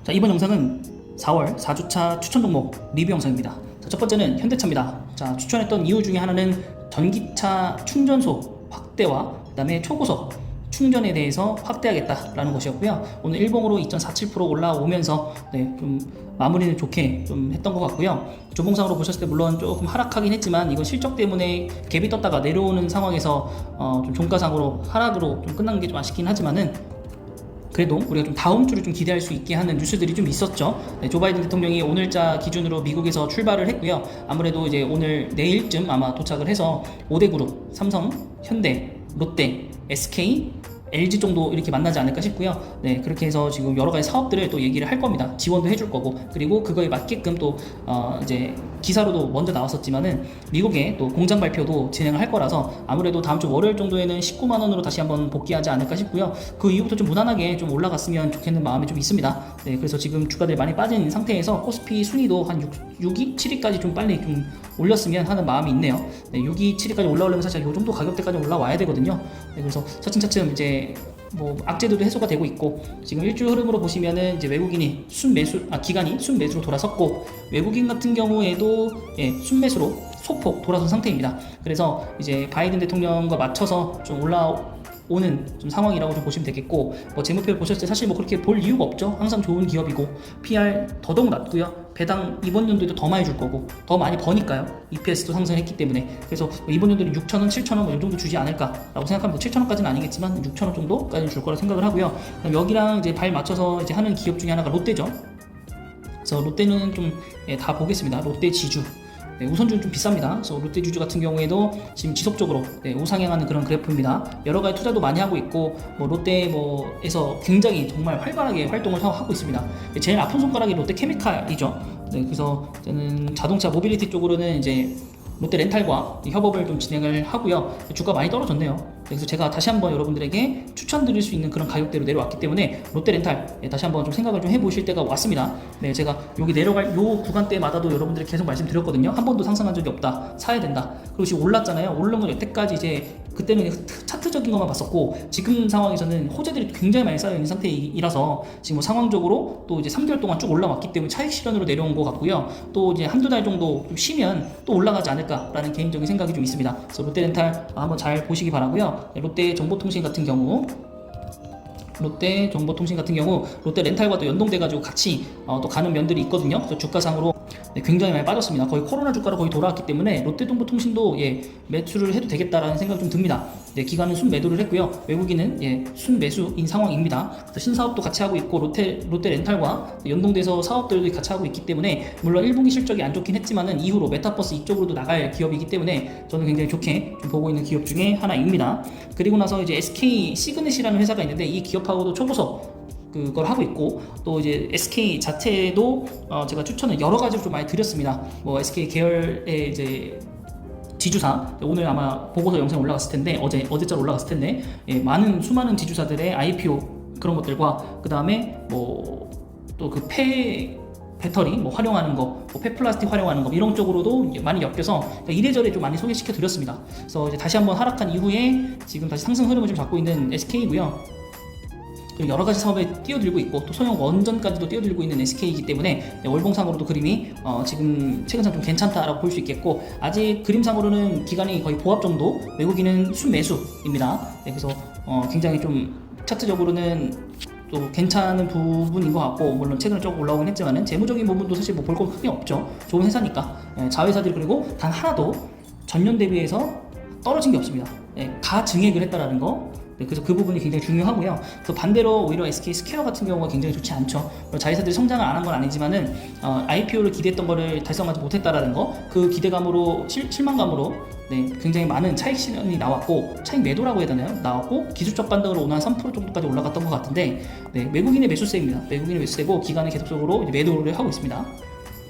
자, 이번 영상은 4월 4주차 추천 종목 리뷰 영상입니다. 자, 첫 번째는 현대차입니다. 자, 추천했던 이유 중에 하나는 전기차 충전소 확대와 그 다음에 초고속 충전에 대해서 확대하겠다라는 것이었고요. 오늘 일봉으로 2.47% 올라오면서 좀 마무리는 좋게 좀 했던 것 같고요. 조봉상으로 보셨을 때 물론 조금 하락하긴 했지만 이건 실적 때문에 갭이 떴다가 내려오는 상황에서 좀 종가상으로 하락으로 좀 끝난 게 좀 아쉽긴 하지만은 그래도 우리가 좀 다음 주를 좀 기대할 수 있게 하는 뉴스들이 좀 있었죠. 조 바이든 대통령이 오늘자 기준으로 미국에서 출발을 했고요. 아무래도 이제 오늘 내일쯤 아마 도착을 해서 5대 그룹, 삼성, 현대, 롯데, SK, LG 정도 이렇게 만나지 않을까 싶고요. 그렇게 해서 지금 여러 가지 사업들을 또 얘기를 할 겁니다. 지원도 해줄 거고, 그리고 그거에 맞게끔 또 이제 기사로도 먼저 나왔었지만은 미국의 또 공장 발표도 진행을 할 거라서 아무래도 다음 주 월요일 정도에는 19만 원으로 다시 한번 복귀하지 않을까 싶고요. 그 이후부터 좀 무난하게 좀 올라갔으면 좋겠는 마음이 좀 있습니다. 그래서 지금 주가들이 많이 빠진 상태에서 코스피 순위도 한 6위, 7위까지 좀 빨리 좀 올렸으면 하는 마음이 있네요. 6위, 7위까지 올라오려면 사실 이 정도 가격대까지 올라와야 되거든요. 그래서 차츰차츰 이제 뭐 악재들도 해소가 되고 있고, 지금 일주일 흐름으로 보시면은 이제 외국인이 기관이 순매수로 돌아섰고, 외국인 같은 경우에도 순매수로 소폭 돌아선 상태입니다. 그래서 이제 바이든 대통령과 맞춰서 좀 올라오는 좀 상황이라고 좀 보시면 되겠고, 뭐 재무표를 보셨을 때 사실 뭐 그렇게 볼 이유가 없죠. 항상 좋은 기업이고 PR 더더욱 낮고요. 배당 이번 연도에도 더 많이 줄 거고, 더 많이 버니까요. EPS도 상승했기 때문에. 그래서 이번 연도는 6,000원, 7,000원 뭐 이 정도 주지 않을까라고 생각합니다. 7,000원까지는 아니겠지만 6,000원 정도까지는 줄 거라 생각을 하고요. 여기랑 이제 발 맞춰서 이제 하는 기업 중에 하나가 롯데죠. 그래서 롯데는 좀 다 보겠습니다. 롯데 지주. 우선주는 좀 비쌉니다. 그래서 롯데 지주 같은 경우에도 지금 지속적으로 우상향하는 그런 그래프입니다. 여러 가지 투자도 많이 하고 있고, 뭐 롯데에서 굉장히 정말 활발하게 활동을 하고 있습니다. 제일 아픈 손가락이 롯데 케미칼이죠. 그래서 저는 자동차 모빌리티 쪽으로는 이제 롯데 렌탈과 협업을 좀 진행을 하고요. 주가 많이 떨어졌네요. 그래서 제가 다시 한번 여러분들에게 추천드릴 수 있는 그런 가격대로 내려왔기 때문에 롯데 렌탈 다시 한번 좀 생각을 좀 해보실 때가 왔습니다. 제가 여기 내려갈 요 구간대마다도 여러분들이 계속 말씀드렸거든요. 한 번도 상승한 적이 없다, 사야 된다. 그리고 지금 올랐잖아요. 오른 건 여태까지 이제 그때는 차트적인 것만 봤었고, 지금 상황에서는 호재들이 굉장히 많이 쌓여 있는 상태이라서 지금 뭐 상황적으로 또 이제 3개월 동안 쭉 올라왔기 때문에 차익 실현으로 내려온 것 같고요. 또 이제 한두 달 정도 좀 쉬면 또 올라가지 않을까라는 개인적인 생각이 좀 있습니다. 그래서 롯데 렌탈 한번 잘 보시기 바라고요. 롯데 정보통신 같은 경우 롯데 렌탈과도 연동돼가지고 같이 또 가는 면들이 있거든요. 그래서 주가상으로 굉장히 많이 빠졌습니다. 거의 코로나 주가로 거의 돌아왔기 때문에 롯데정보통신도 매수를 해도 되겠다라는 생각이 좀 듭니다. 기관은 순매도를 했고요. 외국인은 순매수인 상황입니다. 그래서 신사업도 같이 하고 있고, 롯데 렌탈과 연동돼서 사업들도 같이 하고 있기 때문에, 물론 1분기 실적이 안 좋긴 했지만은 이후로 메타버스 이쪽으로도 나갈 기업이기 때문에 저는 굉장히 좋게 좀 보고 있는 기업 중에 하나입니다. 그리고 나서 이제 SK 시그넷이라는 회사가 있는데, 이 기업하고도 초고속 그걸 하고 있고, 또 이제 SK 자체도 제가 추천을 여러 가지로 좀 많이 드렸습니다. 뭐 SK 계열의 이제 지주사, 오늘 아마 보고서 영상 올라갔을 텐데, 어제쯤 올라갔을 텐데, 수많은 지주사들의 IPO 그런 것들과, 그 다음에 뭐 또 그 배터리 뭐 활용하는 거, 뭐 폐플라스틱 활용하는 거, 이런 쪽으로도 많이 엮여서 이래저래 좀 많이 소개시켜 드렸습니다. 그래서 이제 다시 한번 하락한 이후에 지금 다시 상승 흐름을 좀 잡고 있는 SK고요. 그리고 여러 가지 사업에 뛰어들고 있고, 또 소형 원전까지도 뛰어들고 있는 SK이기 때문에 월봉상으로도 그림이 지금 최근상 좀 괜찮다라고 볼 수 있겠고, 아직 그림상으로는 기간이 거의 보합 정도, 외국인은 순매수입니다. 그래서 굉장히 좀 차트적으로는 또 괜찮은 부분인 것 같고, 물론 최근에 조금 올라오긴 했지만은 재무적인 부분도 사실 뭐 볼 거 크게 없죠. 좋은 회사니까. 자회사들이 그리고 단 하나도 전년 대비해서 떨어진 게 없습니다. 가증액을 했다라는 거. 그래서 그 부분이 굉장히 중요하고요. 또 반대로 오히려 SK 스퀘어 같은 경우가 굉장히 좋지 않죠. 자회사들이 성장을 안 한 건 아니지만은 IPO를 기대했던 거를 달성하지 못했다라는 거, 그 기대감으로 실망감으로 굉장히 많은 차익 실현이 나왔고, 차익 매도라고 해야 되나요? 나왔고, 기술적 반등으로 오늘 한 3% 정도까지 올라갔던 것 같은데, 외국인의 매수세입니다. 외국인의 매수세고, 기관은 계속적으로 이제 매도를 하고 있습니다.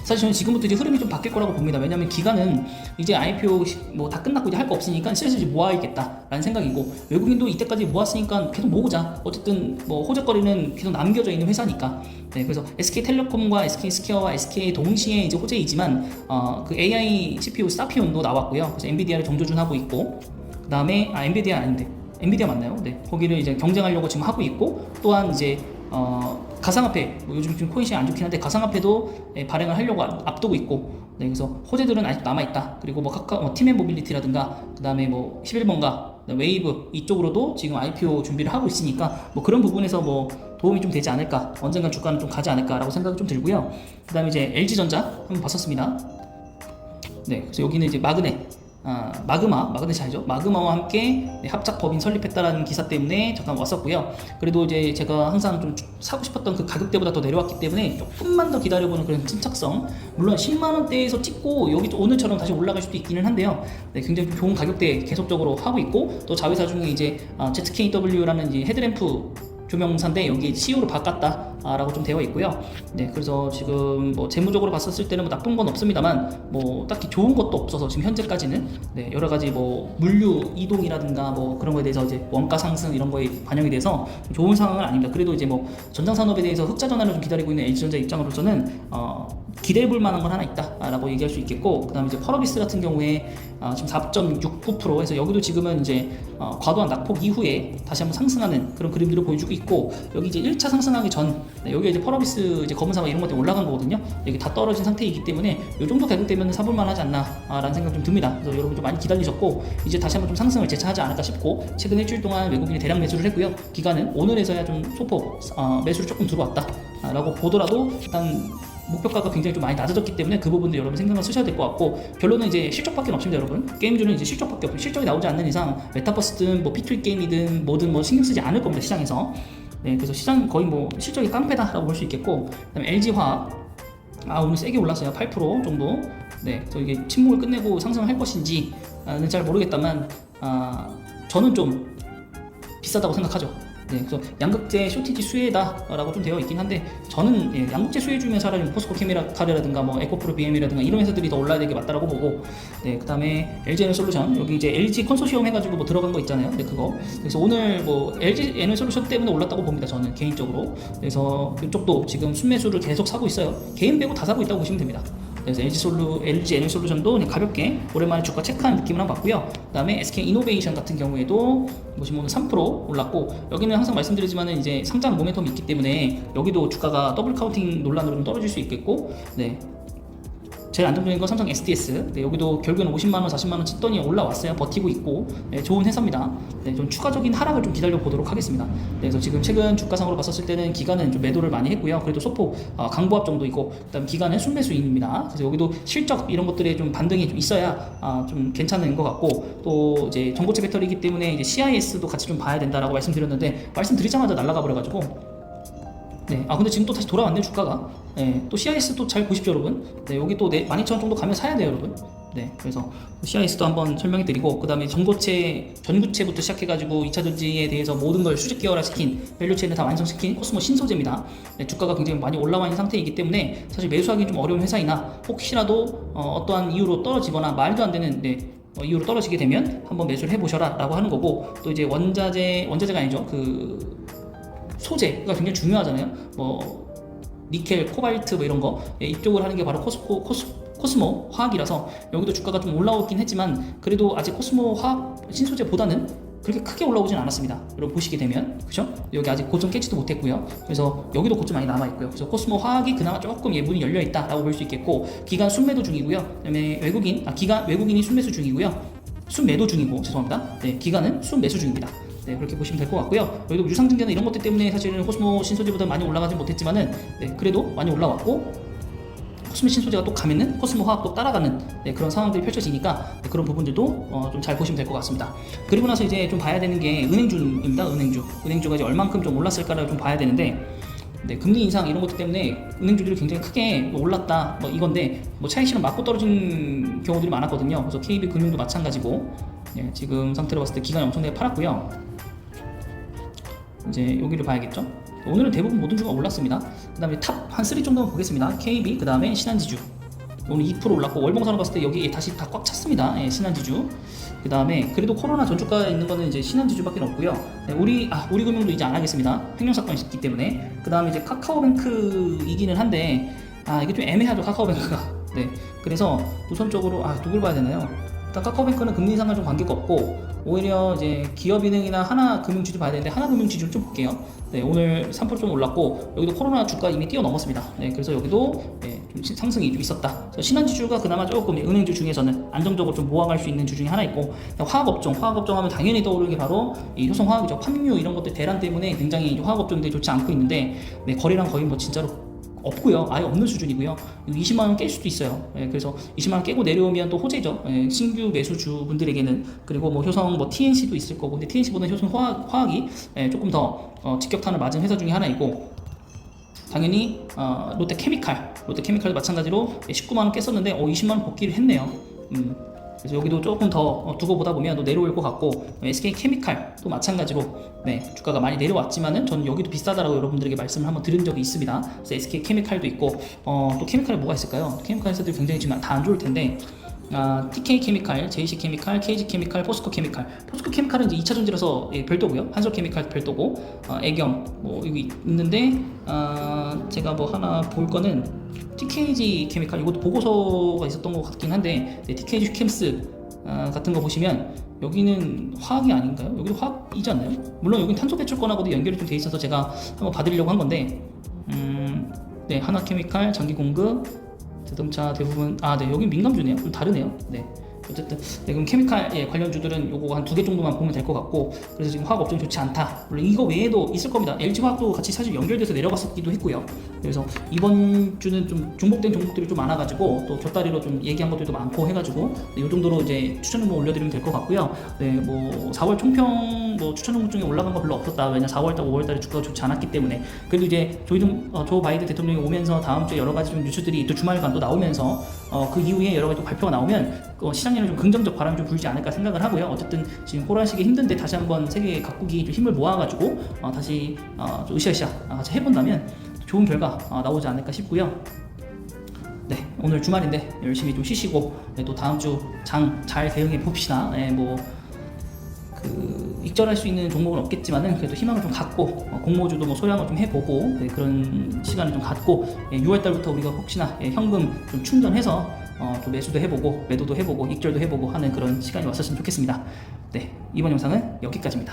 사실 저는 지금부터 이제 흐름이 좀 바뀔 거라고 봅니다. 왜냐하면 기관은 이제 IPO 뭐 다 끝났고 이제 할 거 없으니까 슬슬 이제 모아야겠다라는 생각이고, 외국인도 이때까지 모았으니까 계속 모으자. 어쨌든 뭐 호재거리는 계속 남겨져 있는 회사니까. 그래서 SK텔레콤과 SK스퀘어와 SK 동시에 이제 호재이지만 그 AI CPU 사피온도 나왔고요. 그래서 엔비디아를 정조준하고 있고, 그 다음에 엔비디아 아닌데 엔비디아 맞나요? 거기를 이제 경쟁하려고 지금 하고 있고, 또한 이제 가상화폐, 뭐 요즘 좀 코인 시장이 안 좋긴 한데 가상화폐도 발행을 하려고 앞두고 있고, 네, 그래서 호재들은 아직 남아있다. 그리고 뭐 팀앤 모빌리티라든가, 그 다음에 뭐 11번가, 웨이브 이쪽으로도 지금 IPO 준비를 하고 있으니까 뭐 그런 부분에서 뭐 도움이 좀 되지 않을까, 언젠간 주가는 좀 가지 않을까라고 생각이 좀 들고요. 그 다음에 이제 LG전자 한번 봤었습니다. 네, 그래서 여기는 이제 마그네샤이죠. 마그마와 함께 합작 법인 설립했다라는 기사 때문에 잠깐 왔었고요. 그래도 이제 제가 항상 좀 사고 싶었던 그 가격대보다 더 내려왔기 때문에 조금만 더 기다려보는 그런 침착성. 물론 10만원대에서 찍고 여기 또 오늘처럼 다시 올라갈 수도 있기는 한데요. 네, 굉장히 좋은 가격대 계속적으로 하고 있고, 또 자회사 중에 이제 ZKW라는 이제 헤드램프 조명사인데 여기 CEO로 바꿨다라고 좀 되어 있고요. 네, 그래서 지금 뭐 재무적으로 봤었을 때는 뭐 나쁜 건 없습니다만 뭐 딱히 좋은 것도 없어서 지금 현재까지는, 네, 여러 가지 뭐 물류 이동이라든가 뭐 그런 거에 대해서 이제 원가 상승 이런 거에 반영이 돼서 좋은 상황은 아닙니다. 그래도 이제 뭐 전장 산업에 대해서 흑자 전환을 좀 기다리고 있는 LG전자 입장으로서는 기대해 볼 만한 건 하나 있다라고 얘기할 수 있겠고, 그다음에 이제 펄어비스 같은 경우에 지금 4.69% 해서 여기도 지금은 이제 과도한 낙폭 이후에 다시 한번 상승하는 그런 그림들을 보여주고 있고, 여기 이제 1차 상승하기 전, 네, 여기 이제 펄어비스 이제 검은사과 이런 것들이 올라간 거거든요. 여기 다 떨어진 상태이기 때문에 이 정도 가격대면 사볼만 하지 않나라는 생각 좀 듭니다. 그래서 여러분 좀 많이 기다리셨고 이제 다시 한번 좀 상승을 재차하지 않을까 싶고, 최근 일주일 동안 외국인이 대량 매수를 했고요. 기간은 오늘에서야 좀 소폭 매수를 조금 들어왔다라고 보더라도 일단 목표가가 굉장히 좀 많이 낮아졌기 때문에 그 부분도 여러분 생각을 쓰셔야 될 것 같고, 결론은 이제 실적밖에 없습니다. 여러분 게임주는 이제 실적밖에 없고, 실적이 나오지 않는 이상 메타버스든 뭐 P2E 게임이든 뭐든 뭐 신경 쓰지 않을 겁니다, 시장에서. 네, 그래서 시장 거의 뭐 실적이 깡패다라고 볼 수 있겠고, 그다음에 LG화학 오늘 세게 올랐어요. 8% 정도. 네, 그래서 이게 침묵을 끝내고 상승할 것인지는 잘 모르겠다만 저는 좀 비싸다고 생각하죠. 네, 그래서 양극재 쇼티지 수혜다라고 좀 되어 있긴 한데, 저는 양극재 수혜 중에 차라리 포스코 케미칼이라든가 뭐 에코프로 BM이라든가 이런 회사들이 더 올라야 되게 맞다라고 보고, 네, 그다음에 LG 에너솔루션 여기 이제 LG 컨소시엄 해가지고 뭐 들어간 거 있잖아요. 네, 그거. 그래서 오늘 뭐 LG 에너솔루션 때문에 올랐다고 봅니다. 저는 개인적으로. 그래서 이쪽도 지금 순매수를 계속 사고 있어요. 개인 빼고 다 사고 있다고 보시면 됩니다. 그래서 LG 에너솔루션도 가볍게 오랜만에 주가 체크한 느낌을 한번 봤고요. 그 다음에 SK 이노베이션 같은 경우에도 보시면 3% 올랐고, 여기는 항상 말씀드리지만 이제 상장 모멘텀이 있기 때문에 여기도 주가가 더블 카운팅 논란으로 좀 떨어질 수 있겠고, 네, 제일 안정적인 건 삼성 SDS. 네, 여기도 결국엔 50만원, 40만원 찍더니 올라왔어요. 버티고 있고, 네, 좋은 회사입니다. 네, 좀 추가적인 하락을 좀 기다려 보도록 하겠습니다. 네, 그래서 지금 최근 주가상으로 봤었을 때는 기간은 좀 매도를 많이 했고요. 그래도 소폭 강보합 정도 있고, 그다음 기간은 순매수인입니다. 그래서 여기도 실적 이런 것들에 좀 반등이 좀 있어야 좀 괜찮은 것 같고, 또 이제 전고체 배터리이기 때문에 이제 CIS도 같이 좀 봐야 된다라고 말씀드렸는데 말씀드리자마자 날아가 버려가지고. 네, 근데 지금 또 다시 돌아왔네요, 주가가. 네, 또 CIS 또 잘 보십시오, 여러분. 네, 여기 또 12,000원 정도 가면 사야 돼요, 여러분. 네, 그래서 CIS도 한번 설명해 드리고, 그 다음에 전구체부터 시작해가지고 2차 전지에 대해서 모든 걸 수직 계열화시킨, 밸류체인을 다 완성시킨 코스모 신소재입니다. 네, 주가가 굉장히 많이 올라와 있는 상태이기 때문에 사실 매수하기 좀 어려운 회사이나, 혹시라도 어떠한 이유로 떨어지거나 말도 안 되는 이유로 떨어지게 되면 한번 매수를 해보셔라 라고 하는 거고, 또 이제 원자재가 아니죠. 소재가 굉장히 중요하잖아요. 뭐 니켈, 코발트 뭐 이런 거, 이쪽을 하는 게 바로 코스모 화학이라서 여기도 주가가 좀 올라오긴 했지만 그래도 아직 코스모 화학 신소재보다는 그렇게 크게 올라오진 않았습니다. 여러분 보시게 되면, 그죠? 여기 아직 고점 깨지도 못했고요. 그래서 여기도 고점 많이 남아 있고요. 그래서 코스모 화학이 그나마 조금 문이 열려 있다라고 볼 수 있겠고, 기간 순매도 중이고요. 그다음에 외국인이 순매수 중이고요. 순매도 중이고, 죄송합니다. 네, 기간은 순매수 중입니다. 네, 그렇게 보시면 될 것 같고요. 여기도 유상증자나 이런 것들 때문에 사실은 코스모 신소재보다 많이 올라가지 못했지만은, 네, 그래도 많이 올라왔고, 코스모 신소재가 또 가면은 코스모 화학도 따라가는, 네, 그런 상황들이 펼쳐지니까, 네, 그런 부분들도 좀 잘 보시면 될 것 같습니다. 그리고 나서 이제 좀 봐야 되는 게 은행주입니다. 은행주가 이제 얼만큼 좀 올랐을까를 좀 봐야 되는데, 네, 금리 인상 이런 것들 때문에 은행주들이 굉장히 크게 올랐다 이건데, 차익실현 맞고 떨어진 경우들이 많았거든요. 그래서 KB금융도 마찬가지고, 네, 지금 상태로 봤을 때 기간이 엄청나게 팔았고요. 이제 여기를 봐야겠죠. 오늘은 대부분 모든 주가 올랐습니다. 그 다음에 탑 한 3 정도만 보겠습니다. KB, 그 다음에 신한지주. 오늘 2% 올랐고, 월봉산으로 봤을 때 여기 다시 다 꽉 찼습니다. 예, 신한지주. 그 다음에 그래도 코로나 전주가 있는 거는 이제 신한지주밖에 없고요. 네, 우리금융도 이제 안 하겠습니다. 횡령사건이 있기 때문에. 그 다음에 이제 카카오뱅크이기는 한데, 이게 좀 애매하죠, 카카오뱅크가. 네, 그래서 우선적으로 누굴 봐야 되나요? 일단 카카오뱅크는 금리 인상과 좀 관계가 없고 오히려 이제 기업은행이나 하나금융지주 봐야 되는데 하나금융지주를 좀 볼게요. 네, 오늘 3%좀 올랐고 여기도 코로나 주가 이미 뛰어넘었습니다. 네, 그래서 여기도 좀 상승이 좀 있었다. 그래서 신한지주가 그나마 조금 은행주 중에서는 안정적으로 좀 모아갈 수 있는 주 중에 하나 있고, 화학업종 하면 당연히 떠오르는 게 바로 이 효성화학이죠. 팜유 이런 것들 대란 때문에 굉장히 화학업종들이 좋지 않고 있는데, 네, 거래량 거의 뭐 진짜로 없고요. 아예 없는 수준이고요. 20만원 깰 수도 있어요. 그래서 20만원 깨고 내려오면 또 호재죠. 신규 매수주 분들에게는. 그리고 뭐 효성 뭐 TNC도 있을 거고, 근데 TNC보다 효성 화학이 조금 더 직격탄을 맞은 회사 중에 하나이고, 당연히 롯데케미칼도 마찬가지로 19만원 깼었는데 20만원 복귀를 했네요. 그래서 여기도 조금 더 두고 보다 보면 또 내려올 것 같고, SK케미칼도 마찬가지로 주가가 많이 내려왔지만은 저는 여기도 비싸다라고 여러분들에게 말씀을 한번 드린 적이 있습니다. 그래서 SK케미칼도 있고, 또 케미칼에 뭐가 있을까요? 케미칼 회사들이 굉장히 지금 다 안 좋을 텐데, TK케미칼, JC케미칼, KG케미칼, 포스코케미칼. 포스코케미칼은 이제 2차 전지라서 별도고요. 한솔케미칼 별도고, 애경 뭐 여기 있는데, 제가 뭐 하나 볼 거는 TKG케미칼, 이것도 보고서가 있었던 것 같긴 한데, TKG 캠스 같은 거 보시면 여기는 화학이 아닌가요? 여기도 화학이지 않나요? 물론 여기는 탄소 배출권하고도 연결이 좀 돼 있어서 제가 한번 봐드리려고 한 건데, 하나케미칼, 전기공급, 자동차 대부분 여기 민감주네요. 좀 다르네요. 어쨌든 그럼 케미칼 관련주들은 요거 한 2개 정도만 보면 될 것 같고, 그래서 지금 화학 업종이 좋지 않다. 물론 이거 외에도 있을 겁니다. LG화학도 같이 사실 연결돼서 내려갔었기도 했고요. 그래서 이번 주는 좀 중복된 종목들이 좀 많아가지고 또 곁다리로 좀 얘기한 것들도 많고 해가지고 이 정도로 이제 추천 종목 올려드리면 될 것 같고요. 뭐 4월 총평 뭐 추천 종목 중에 올라간 거 별로 없었다. 왜냐 4월달, 5월달에 주가가 좋지 않았기 때문에. 그래도 이제 조 바이든 대통령이 오면서 다음 주에 여러 가지 좀 뉴스들이 또 주말간 또 나오면서 그 이후에 여러 가지 또 발표가 나오면 시장에는 좀 긍정적 바람이 좀 불지 않을까 생각을 하고요. 어쨌든 지금 호라시기 힘든데 다시 한번 세계 각국이 좀 힘을 모아가지고 다시 좀 으쌰으쌰 같이 해본다면 좋은 결과 나오지 않을까 싶고요. 오늘 주말인데 열심히 좀 쉬시고 또 다음 주 장 잘 대응해 봅시다. 익절할 수 있는 종목은 없겠지만은 그래도 희망을 좀 갖고 공모주도 뭐 소량을 좀 해보고 그런 시간을 좀 갖고 6월달부터 우리가 혹시나 현금 좀 충전해서 또 매수도 해보고 매도도 해보고 익절도 해보고 하는 그런 시간이 왔었으면 좋겠습니다. 이번 영상은 여기까지입니다.